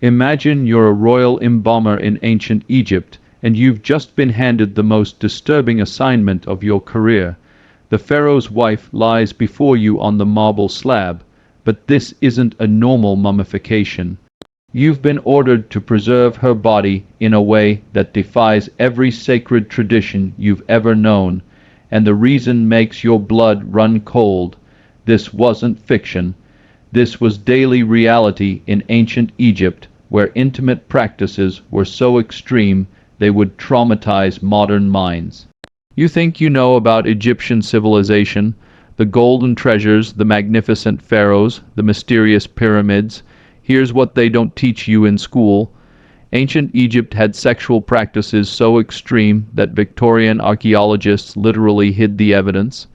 Imagine you're a royal embalmer in ancient Egypt, and you've just been handed the most disturbing assignment of your career. The pharaoh's wife lies before you on the marble slab, but this isn't a normal mummification. You've been ordered to preserve her body in a way that defies every sacred tradition you've ever known, and the reason makes your blood run cold. This wasn't fiction. This was daily reality in ancient Egypt, where intimate practices were so extreme they would traumatize modern minds. You think you know about Egyptian civilization, the golden treasures, the magnificent pharaohs, the mysterious pyramids. Here's what they don't teach you in school. Ancient Egypt had sexual practices so extreme that Victorian archaeologists literally hid the evidence.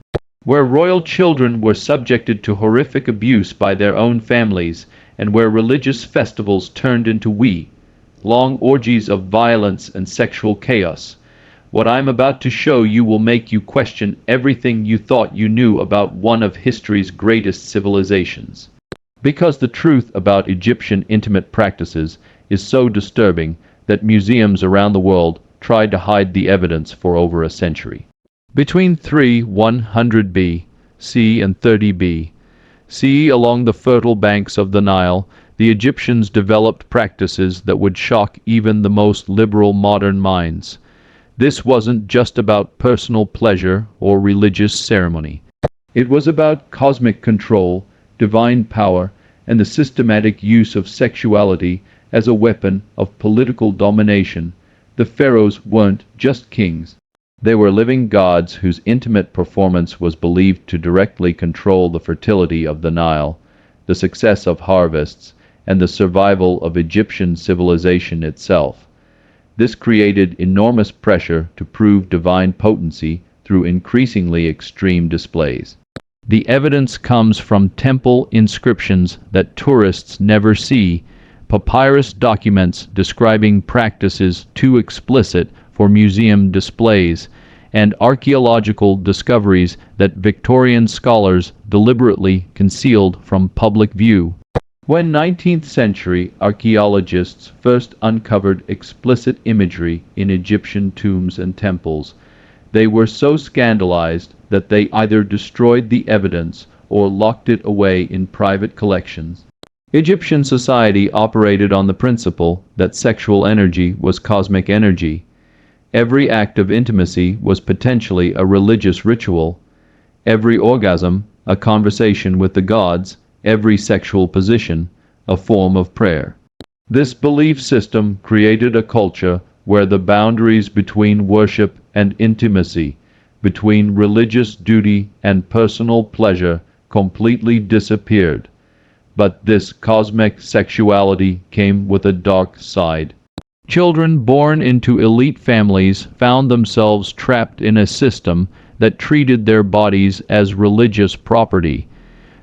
Where royal children were subjected to horrific abuse by their own families, and where religious festivals turned into long orgies of violence and sexual chaos. What I'm about to show you will make you question everything you thought you knew about one of history's greatest civilizations. Because the truth about Egyptian intimate practices is so disturbing that museums around the world tried to hide the evidence for over a century. Between 100 B.C. and 30 B.C., along the fertile banks of the Nile, the Egyptians developed practices that would shock even the most liberal modern minds. This wasn't just about personal pleasure or religious ceremony. It was about cosmic control, divine power, and the systematic use of sexuality as a weapon of political domination. The pharaohs weren't just kings. They were living gods whose intimate performance was believed to directly control the fertility of the Nile, the success of harvests, and the survival of Egyptian civilization itself. This created enormous pressure to prove divine potency through increasingly extreme displays. The evidence comes from temple inscriptions that tourists never see, papyrus documents describing practices too explicit for museum displays, and archaeological discoveries that Victorian scholars deliberately concealed from public view. When 19th century archaeologists first uncovered explicit imagery in Egyptian tombs and temples, they were so scandalized that they either destroyed the evidence or locked it away in private collections. Egyptian society operated on the principle that sexual energy was cosmic energy. Every act of intimacy was potentially a religious ritual. Every orgasm, a conversation with the gods. Every sexual position, a form of prayer. This belief system created a culture where the boundaries between worship and intimacy, between religious duty and personal pleasure, completely disappeared. But this cosmic sexuality came with a dark side. Children born into elite families found themselves trapped in a system that treated their bodies as religious property.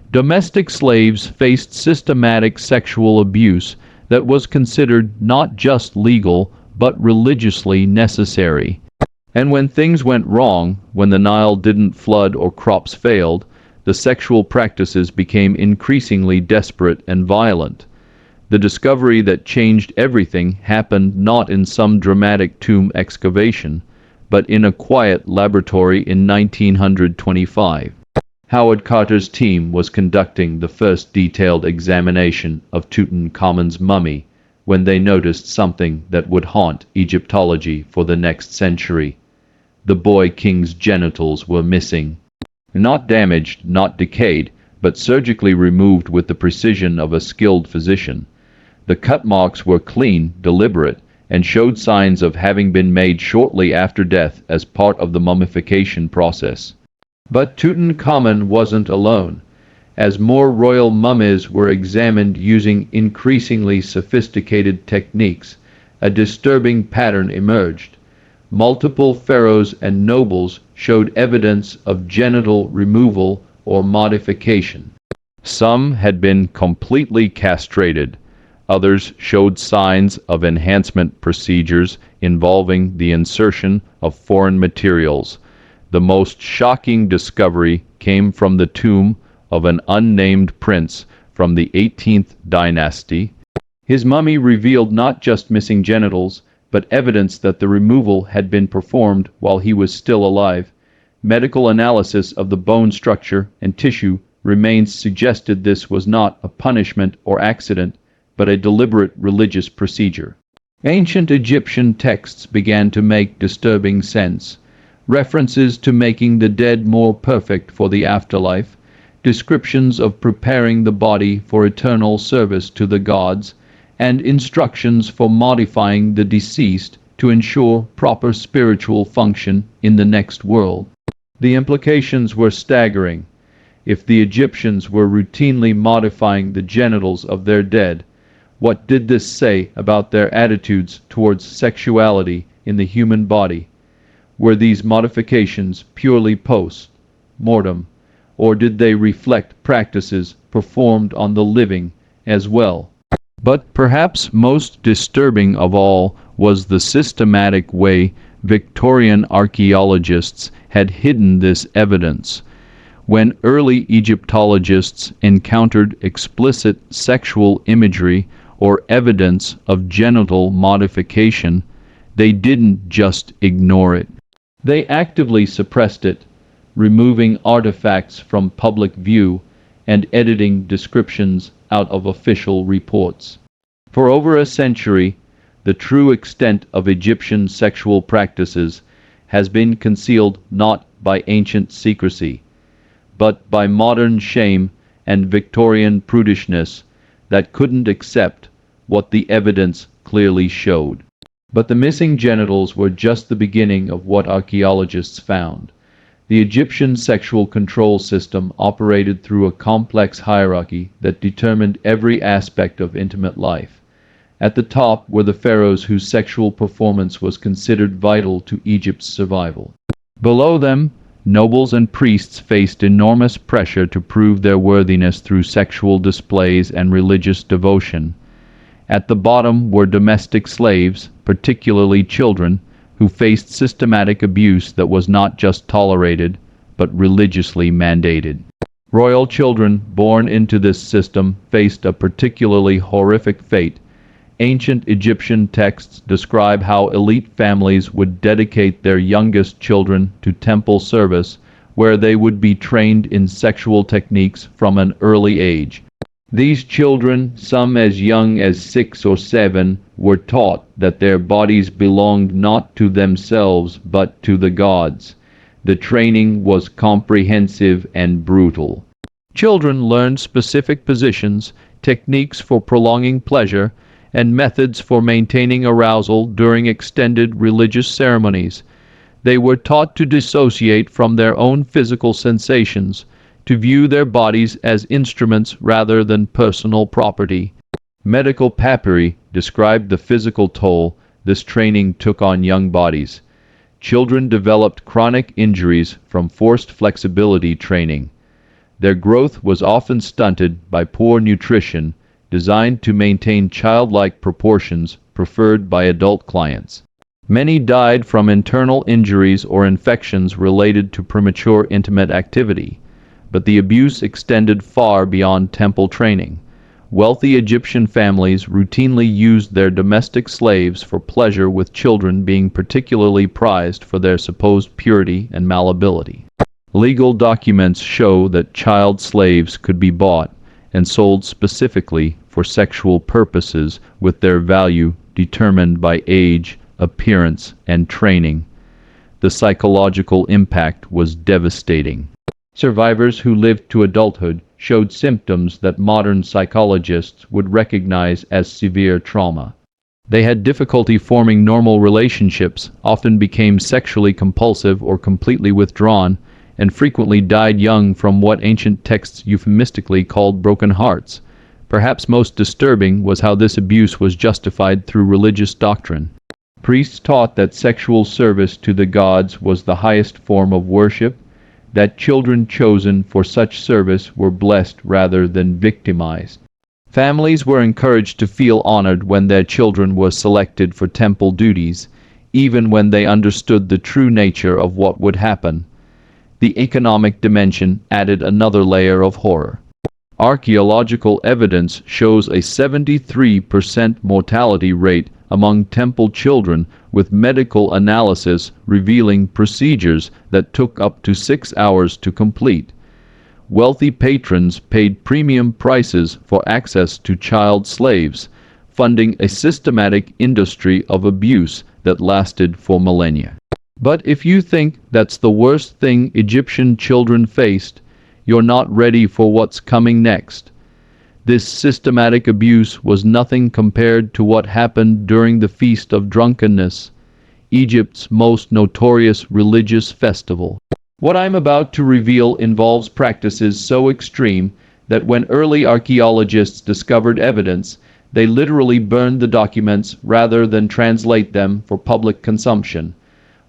Domestic slaves faced systematic sexual abuse that was considered not just legal but religiously necessary. And when things went wrong, when the Nile didn't flood or crops failed, the sexual practices became increasingly desperate and violent. The discovery that changed everything happened not in some dramatic tomb excavation, but in a quiet laboratory in 1925. Howard Carter's team was conducting the first detailed examination of Tutankhamun's mummy when they noticed something that would haunt Egyptology for the next century. The boy king's genitals were missing. Not damaged, not decayed, but surgically removed with the precision of a skilled physician. The cut marks were clean, deliberate, and showed signs of having been made shortly after death as part of the mummification process. But Tutankhamun wasn't alone. As more royal mummies were examined using increasingly sophisticated techniques, a disturbing pattern emerged. Multiple pharaohs and nobles showed evidence of genital removal or modification. Some had been completely castrated. Others showed signs of enhancement procedures involving the insertion of foreign materials. The most shocking discovery came from the tomb of an unnamed prince from the 18th dynasty. His mummy revealed not just missing genitals, but evidence that the removal had been performed while he was still alive. Medical analysis of the bone structure and tissue remains suggested this was not a punishment or accident, but a deliberate religious procedure. Ancient Egyptian texts began to make disturbing sense. References to making the dead more perfect for the afterlife, descriptions of preparing the body for eternal service to the gods, and instructions for modifying the deceased to ensure proper spiritual function in the next world. The implications were staggering. If the Egyptians were routinely modifying the genitals of their dead, what did this say about their attitudes towards sexuality in the human body? Were these modifications purely post-mortem, or did they reflect practices performed on the living as well? But perhaps most disturbing of all was the systematic way Victorian archaeologists had hidden this evidence. When early Egyptologists encountered explicit sexual imagery or evidence of genital modification, they didn't just ignore it. They actively suppressed it, removing artifacts from public view and editing descriptions out of official reports. For over a century, the true extent of Egyptian sexual practices has been concealed not by ancient secrecy, but by modern shame and Victorian prudishness that couldn't accept what the evidence clearly showed. But the missing genitals were just the beginning of what archaeologists found. The Egyptian sexual control system operated through a complex hierarchy that determined every aspect of intimate life. At the top were the pharaohs whose sexual performance was considered vital to Egypt's survival. Below them, nobles and priests faced enormous pressure to prove their worthiness through sexual displays and religious devotion. At the bottom were domestic slaves, particularly children, who faced systematic abuse that was not just tolerated, but religiously mandated. Royal children born into this system faced a particularly horrific fate. Ancient Egyptian texts describe how elite families would dedicate their youngest children to temple service, where they would be trained in sexual techniques from an early age. These children, some as young as 6 or 7, were taught that their bodies belonged not to themselves but to the gods. The training was comprehensive and brutal. Children learned specific positions, techniques for prolonging pleasure, and methods for maintaining arousal during extended religious ceremonies. They were taught to dissociate from their own physical sensations, to view their bodies as instruments rather than personal property. Medical papyri described the physical toll this training took on young bodies. Children developed chronic injuries from forced flexibility training. Their growth was often stunted by poor nutrition, designed to maintain childlike proportions preferred by adult clients. Many died from internal injuries or infections related to premature intimate activity. But the abuse extended far beyond temple training. Wealthy Egyptian families routinely used their domestic slaves for pleasure, with children being particularly prized for their supposed purity and malleability. Legal documents show that child slaves could be bought and sold specifically for sexual purposes, with their value determined by age, appearance, and training. The psychological impact was devastating. Survivors who lived to adulthood showed symptoms that modern psychologists would recognize as severe trauma. They had difficulty forming normal relationships, often became sexually compulsive or completely withdrawn, and frequently died young from what ancient texts euphemistically called broken hearts. Perhaps most disturbing was how this abuse was justified through religious doctrine. Priests taught that sexual service to the gods was the highest form of worship, that children chosen for such service were blessed rather than victimized. Families were encouraged to feel honored when their children were selected for temple duties, even when they understood the true nature of what would happen. The economic dimension added another layer of horror. Archaeological evidence shows a 73% mortality rate among temple children, with medical analysis revealing procedures that took up to 6 hours to complete. Wealthy patrons paid premium prices for access to child slaves, funding a systematic industry of abuse that lasted for millennia. But if you think that's the worst thing Egyptian children faced, you're not ready for what's coming next. This systematic abuse was nothing compared to what happened during the Feast of Drunkenness, Egypt's most notorious religious festival. What I'm about to reveal involves practices so extreme that when early archaeologists discovered evidence, they literally burned the documents rather than translate them for public consumption.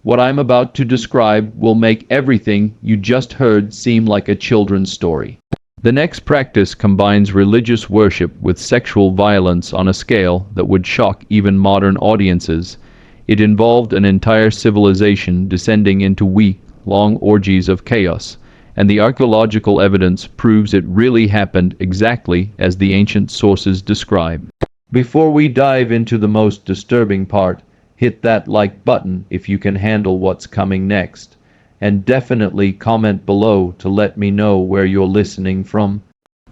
What I'm about to describe will make everything you just heard seem like a children's story. The next practice combines religious worship with sexual violence on a scale that would shock even modern audiences. It involved an entire civilization descending into week-long orgies of chaos, and the archaeological evidence proves it really happened exactly as the ancient sources describe. Before we dive into the most disturbing part, hit that like button if you can handle what's coming next, and definitely comment below to let me know where you're listening from.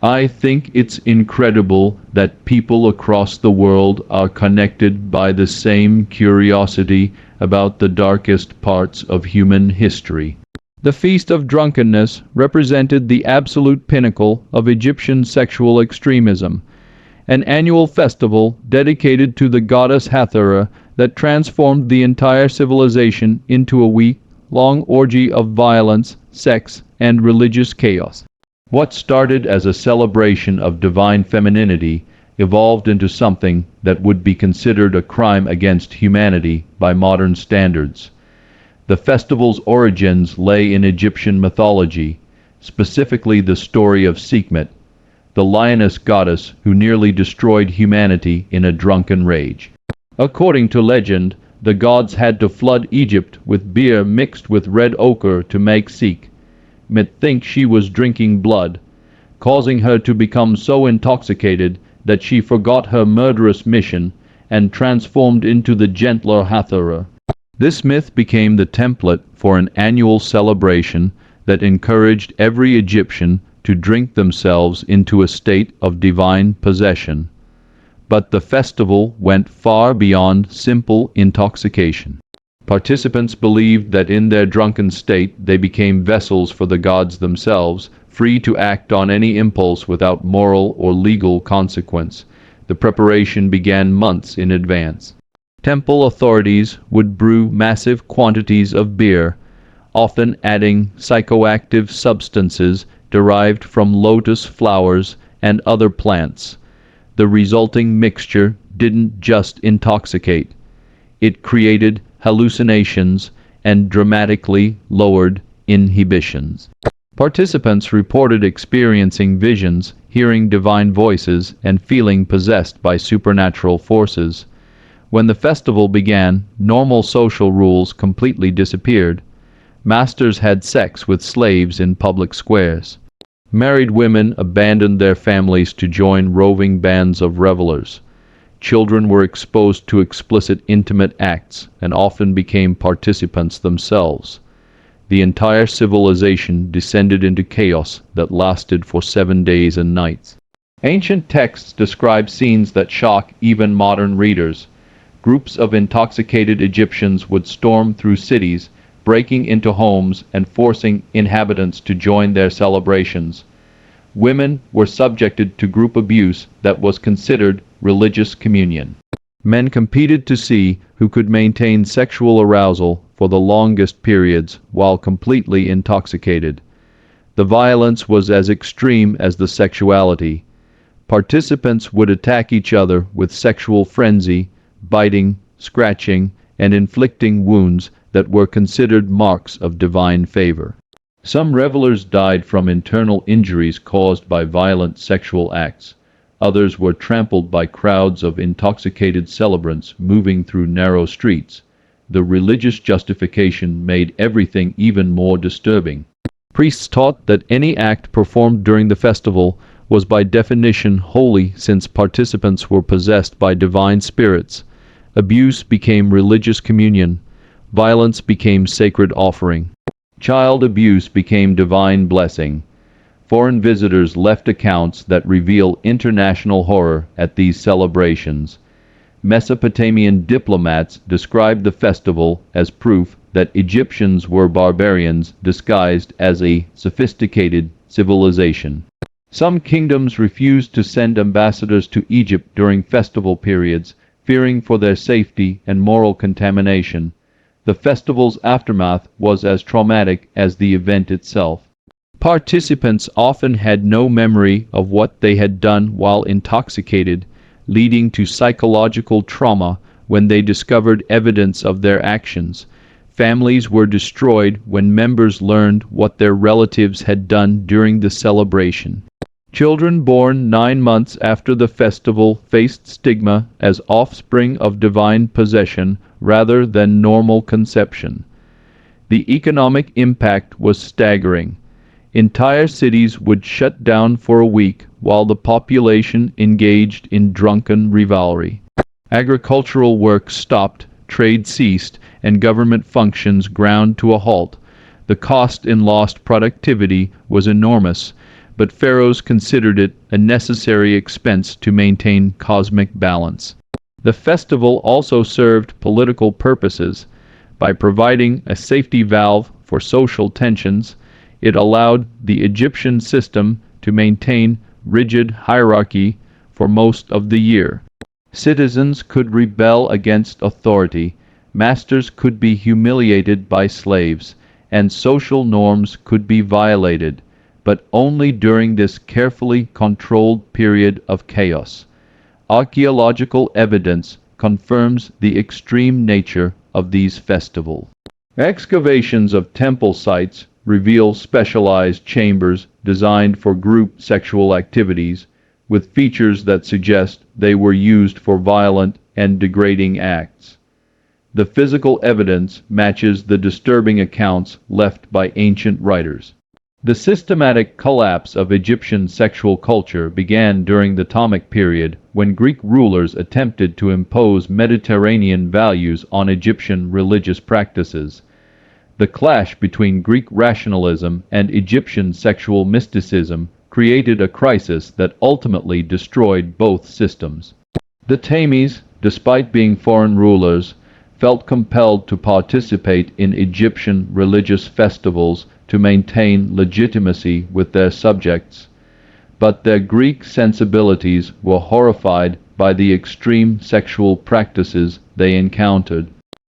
I think it's incredible that people across the world are connected by the same curiosity about the darkest parts of human history. The Feast of Drunkenness represented the absolute pinnacle of Egyptian sexual extremism, an annual festival dedicated to the goddess Hathor that transformed the entire civilization into a week-long orgy of violence, sex, and religious chaos. What started as a celebration of divine femininity evolved into something that would be considered a crime against humanity by modern standards. The festival's origins lay in Egyptian mythology, specifically the story of Sekhmet, the lioness goddess who nearly destroyed humanity in a drunken rage. According to legend, the gods had to flood Egypt with beer mixed with red ochre to make Sekhmet think she was drinking blood, causing her to become so intoxicated that she forgot her murderous mission and transformed into the gentler Hathor. This myth became the template for an annual celebration that encouraged every Egyptian to drink themselves into a state of divine possession. But the festival went far beyond simple intoxication. Participants believed that in their drunken state they became vessels for the gods themselves, free to act on any impulse without moral or legal consequence. The preparation began months in advance. Temple authorities would brew massive quantities of beer, often adding psychoactive substances derived from lotus flowers and other plants. The resulting mixture didn't just intoxicate, it created hallucinations and dramatically lowered inhibitions. Participants reported experiencing visions, hearing divine voices, and feeling possessed by supernatural forces. When the festival began, normal social rules completely disappeared. Masters had sex with slaves in public squares. Married women abandoned their families to join roving bands of revelers. Children were exposed to explicit intimate acts and often became participants themselves. The entire civilization descended into chaos that lasted for 7 days and nights. Ancient texts describe scenes that shock even modern readers. Groups of intoxicated Egyptians would storm through cities, breaking into homes and forcing inhabitants to join their celebrations. Women were subjected to group abuse that was considered religious communion. Men competed to see who could maintain sexual arousal for the longest periods while completely intoxicated. The violence was as extreme as the sexuality. Participants would attack each other with sexual frenzy, biting, scratching, and inflicting wounds that were considered marks of divine favor. Some revelers died from internal injuries caused by violent sexual acts. Others were trampled by crowds of intoxicated celebrants moving through narrow streets. The religious justification made everything even more disturbing. Priests taught that any act performed during the festival was by definition holy since participants were possessed by divine spirits. Abuse became religious communion. Violence became sacred offering. Child abuse became divine blessing. Foreign visitors left accounts that reveal international horror at these celebrations. Mesopotamian diplomats described the festival as proof that Egyptians were barbarians disguised as a sophisticated civilization. Some kingdoms refused to send ambassadors to Egypt during festival periods, fearing for their safety and moral contamination. The festival's aftermath was as traumatic as the event itself. Participants often had no memory of what they had done while intoxicated, leading to psychological trauma when they discovered evidence of their actions. Families were destroyed when members learned what their relatives had done during the celebration. Children born 9 months after the festival faced stigma as offspring of divine possession rather than normal conception. The economic impact was staggering. Entire cities would shut down for a week while the population engaged in drunken rivalry. Agricultural work stopped, trade ceased, and government functions ground to a halt. The cost in lost productivity was enormous, but pharaohs considered it a necessary expense to maintain cosmic balance. The festival also served political purposes. By providing a safety valve for social tensions, it allowed the Egyptian system to maintain rigid hierarchy for most of the year. Citizens could rebel against authority, masters could be humiliated by slaves, and social norms could be violated, but only during this carefully controlled period of chaos. Archaeological evidence confirms the extreme nature of these festivals. Excavations of temple sites reveal specialized chambers designed for group sexual activities, with features that suggest they were used for violent and degrading acts. The physical evidence matches the disturbing accounts left by ancient writers. The systematic collapse of Egyptian sexual culture began during the Ptolemaic period, when Greek rulers attempted to impose Mediterranean values on Egyptian religious practices. The clash between Greek rationalism and Egyptian sexual mysticism created a crisis that ultimately destroyed both systems. The Ptolemies, despite being foreign rulers, felt compelled to participate in Egyptian religious festivals to maintain legitimacy with their subjects. But their Greek sensibilities were horrified by the extreme sexual practices they encountered.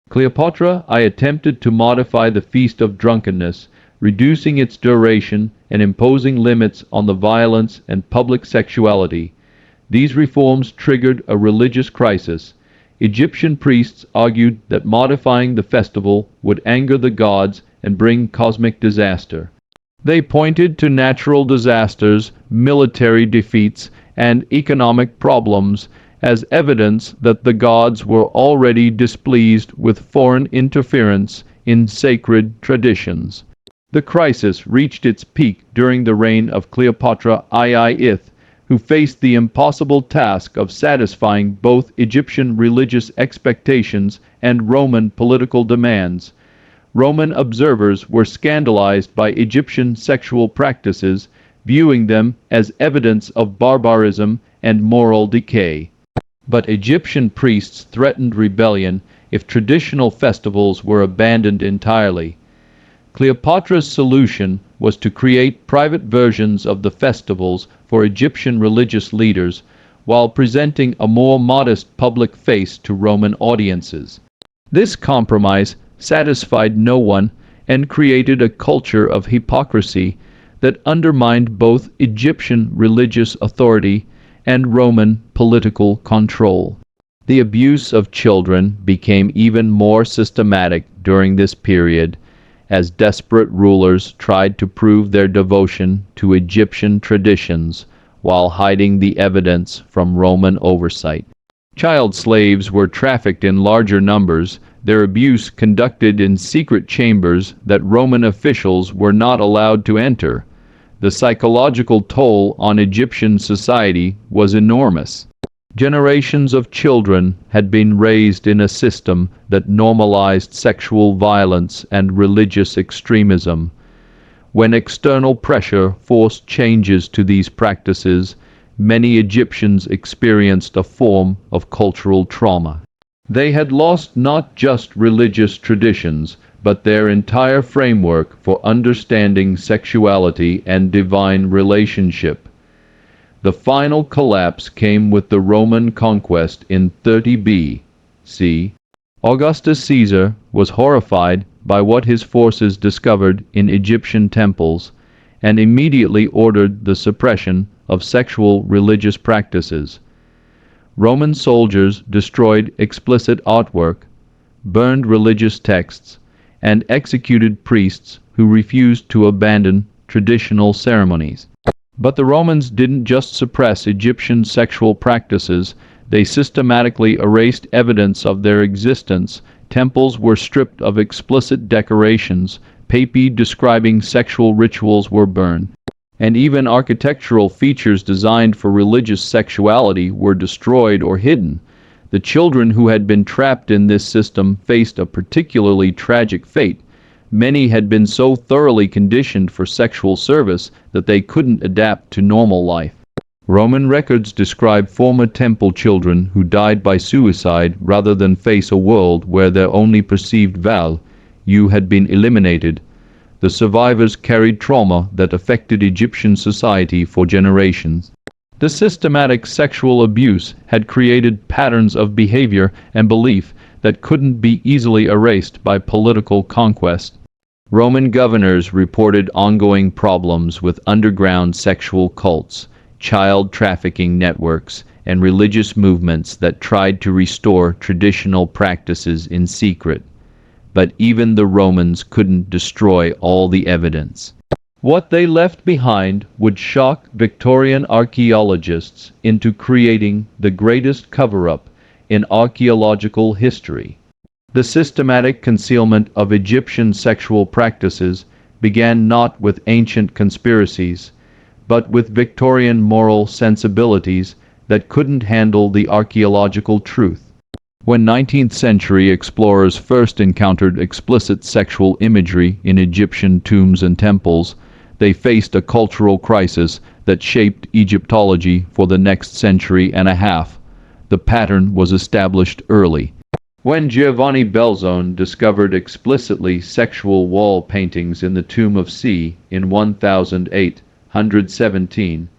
Cleopatra I attempted to modify the Feast of Drunkenness, reducing its duration and imposing limits on the violence and public sexuality. These reforms triggered a religious crisis. Egyptian priests argued that modifying the festival would anger the gods and bring cosmic disaster. They pointed to natural disasters, military defeats, and economic problems as evidence that the gods were already displeased with foreign interference in sacred traditions. The crisis reached its peak during the reign of Cleopatra II, who faced the impossible task of satisfying both Egyptian religious expectations and Roman political demands. Roman observers were scandalized by Egyptian sexual practices, viewing them as evidence of barbarism and moral decay. But Egyptian priests threatened rebellion if traditional festivals were abandoned entirely. Cleopatra's solution was to create private versions of the festivals for Egyptian religious leaders, while presenting a more modest public face to Roman audiences. This compromise satisfied no one and created a culture of hypocrisy that undermined both Egyptian religious authority and Roman political control. The abuse of children became even more systematic during this period, as desperate rulers tried to prove their devotion to Egyptian traditions while hiding the evidence from Roman oversight. Child slaves were trafficked in larger numbers, their abuse conducted in secret chambers that Roman officials were not allowed to enter. The psychological toll on Egyptian society was enormous. Generations of children had been raised in a system that normalized sexual violence and religious extremism. When external pressure forced changes to these practices, many Egyptians experienced a form of cultural trauma. They had lost not just religious traditions, but their entire framework for understanding sexuality and divine relationship. The final collapse came with the Roman conquest in 30 B.C. Augustus Caesar was horrified by what his forces discovered in Egyptian temples and immediately ordered the suppression of sexual religious practices. Roman soldiers destroyed explicit artwork, burned religious texts, and executed priests who refused to abandon traditional ceremonies. But the Romans didn't just suppress Egyptian sexual practices, they systematically erased evidence of their existence. Temples were stripped of explicit decorations, papi describing sexual rituals were burned, and even architectural features designed for religious sexuality were destroyed or hidden. The children who had been trapped in this system faced a particularly tragic fate. Many had been so thoroughly conditioned for sexual service that they couldn't adapt to normal life. Roman records describe former temple children who died by suicide rather than face a world where their only perceived value had been eliminated. The survivors carried trauma that affected Egyptian society for generations. The systematic sexual abuse had created patterns of behavior and belief that couldn't be easily erased by political conquest. Roman governors reported ongoing problems with underground sexual cults, child trafficking networks, and religious movements that tried to restore traditional practices in secret. But even the Romans couldn't destroy all the evidence. What they left behind would shock Victorian archaeologists into creating the greatest cover-up in archaeological history. The systematic concealment of Egyptian sexual practices began not with ancient conspiracies, but with Victorian moral sensibilities that couldn't handle the archaeological truth. When 19th century explorers first encountered explicit sexual imagery in Egyptian tombs and temples, they faced a cultural crisis that shaped Egyptology for the next century and a half. The pattern was established early. When Giovanni Belzoni discovered explicitly sexual wall paintings in the tomb of C in 1817,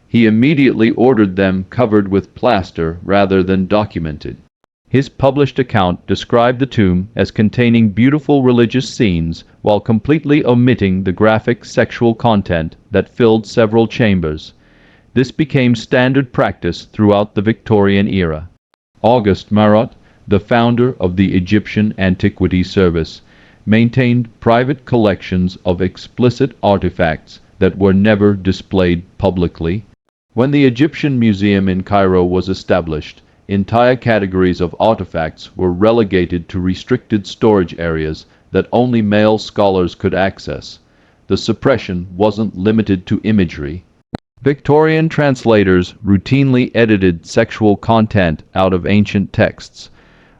he immediately ordered them covered with plaster rather than documented. His published account described the tomb as containing beautiful religious scenes while completely omitting the graphic sexual content that filled several chambers. This became standard practice throughout the Victorian era. Auguste Marat, the founder of the Egyptian Antiquity Service, maintained private collections of explicit artifacts that were never displayed publicly. When the Egyptian Museum in Cairo was established, entire categories of artifacts were relegated to restricted storage areas that only male scholars could access. The suppression wasn't limited to imagery. Victorian translators routinely edited sexual content out of ancient texts,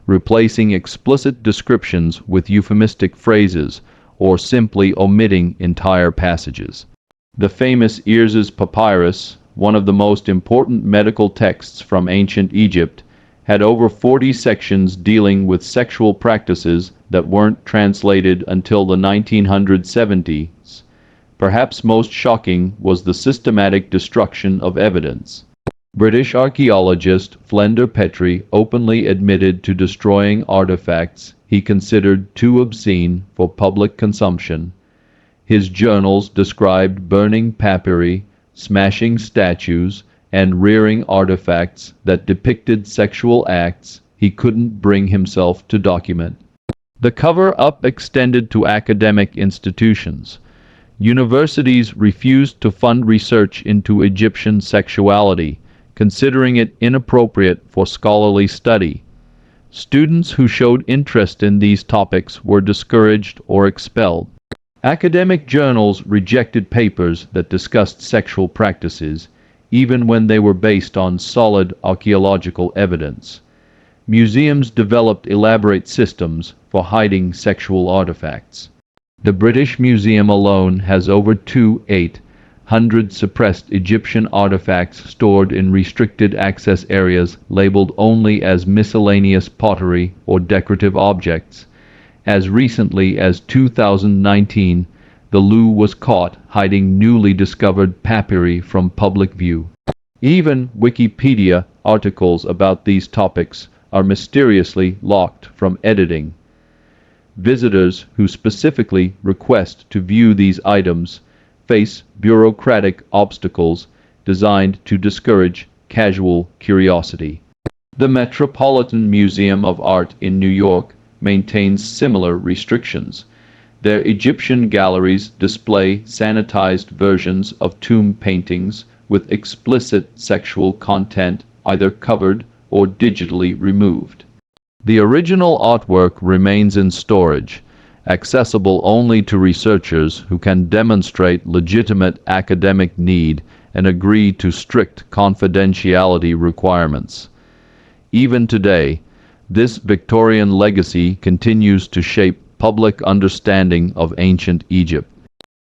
replacing explicit descriptions with euphemistic phrases or simply omitting entire passages. The famous Ears's Papyrus, one of the most important medical texts from ancient Egypt, had over 40 sections dealing with sexual practices that weren't translated until the 1970s. Perhaps most shocking was the systematic destruction of evidence. British archaeologist Flender Petrie openly admitted to destroying artifacts he considered too obscene for public consumption. His journals described burning papyri, smashing statues, and rearing artifacts that depicted sexual acts he couldn't bring himself to document. The cover-up extended to academic institutions. Universities refused to fund research into Egyptian sexuality, considering it inappropriate for scholarly study. Students who showed interest in these topics were discouraged or expelled. Academic journals rejected papers that discussed sexual practices, even when they were based on solid archaeological evidence. Museums developed elaborate systems for hiding sexual artifacts. The British Museum alone has over 2,800 suppressed Egyptian artifacts stored in restricted access areas labeled only as miscellaneous pottery or decorative objects. As recently as 2019, the Louvre was caught hiding newly discovered papyri from public view. Even Wikipedia articles about these topics are mysteriously locked from editing. Visitors who specifically request to view these items face bureaucratic obstacles designed to discourage casual curiosity. The Metropolitan Museum of Art in New York maintains similar restrictions. Their Egyptian galleries display sanitized versions of tomb paintings with explicit sexual content either covered or digitally removed. The original artwork remains in storage, accessible only to researchers who can demonstrate legitimate academic need and agree to strict confidentiality requirements. Even today, this Victorian legacy continues to shape public understanding of ancient Egypt.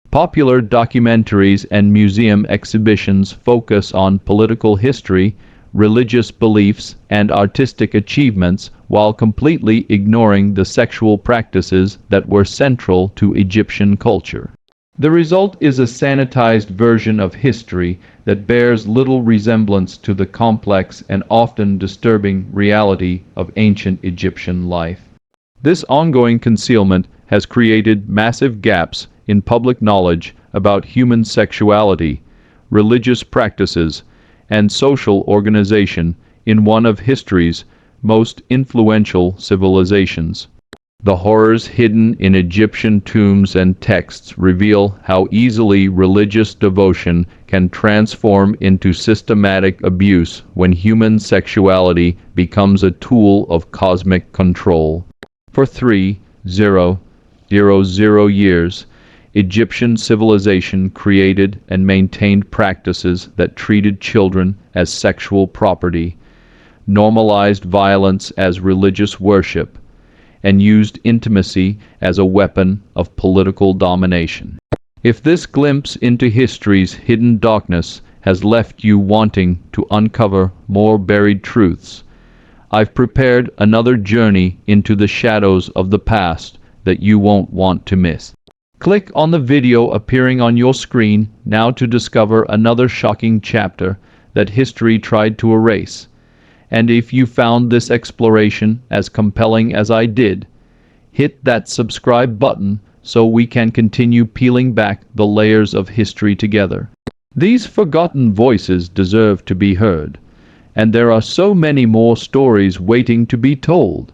Popular documentaries and museum exhibitions focus on political history, religious beliefs, and artistic achievements while completely ignoring the sexual practices that were central to Egyptian culture. The result is a sanitized version of history that bears little resemblance to the complex and often disturbing reality of ancient Egyptian life. This ongoing concealment has created massive gaps in public knowledge about human sexuality, religious practices, and social organization in one of history's most influential civilizations. The horrors hidden in Egyptian tombs and texts reveal how easily religious devotion can transform into systematic abuse when human sexuality becomes a tool of cosmic control. For 3,000 years, Egyptian civilization created and maintained practices that treated children as sexual property, normalized violence as religious worship, and used intimacy as a weapon of political domination. If this glimpse into history's hidden darkness has left you wanting to uncover more buried truths, I've prepared another journey into the shadows of the past that you won't want to miss. Click on the video appearing on your screen now to discover another shocking chapter that history tried to erase. And if you found this exploration as compelling as I did, hit that subscribe button so we can continue peeling back the layers of history together. These forgotten voices deserve to be heard, and there are so many more stories waiting to be told.